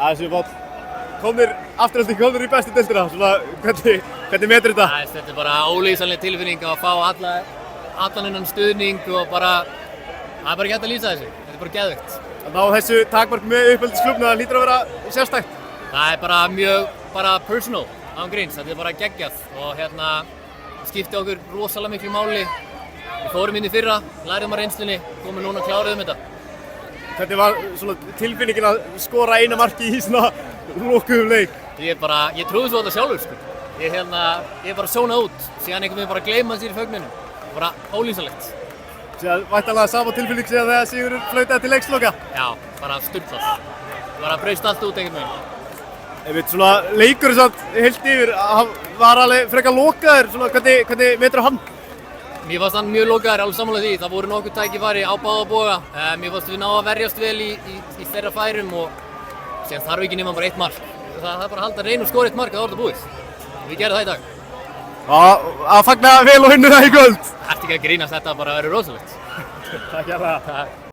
Þessi Páll, afturhaldi komnir í bestu deildina, svona hvernig metur þetta? Þetta bara ólýsanleg tilfinning að fá allan innan stuðning og það bara ekki hægt að lýsa þessu. Þetta bara geðveikt. Að ná þessu takmark með uppeldisklúbbnum, það hlýtur að vera sérstætt. Það bara mjög personal án gríns, þetta bara geggjað og skipti okkur rosalega miklu máli. Við fórum inn í fyrra, lærum á reynslunni, komum núna og kláruðum þetta. Hvernig var tilfinningin að skora eina marki í svona lokuðum leik? Ég trúði svo þetta sjálfur, sko. Ég bara sónaði út, síðan einhvern veginn bara gleyma sér í fögnunum. Bara ólýsanlegt. Síðan væntanlega sama tilfinning síðan þegar Sigurður flautaði til leiksloka? Já, bara sturlað. Bara braust allt út einhvern veginn. Leikurinn samt heilt yfir, var alveg frekar lokaður, hvernig metur hann? Mér fannst hann mjög lokaður, alveg sammála því. Það voru nokkur tækifæri á báða boga. Mér fannst við ná að verjast vel í þeirra færum og síðan þarf ekki nema bara eitt mark. Það er bara að halda reyna og skora eitt mark að orða búið. Við gerðum það í dag. Að fagna vel og unnu það í kvöld. Ertu ekki að grínast, þetta bara verður rosalegt. Takk hérlega.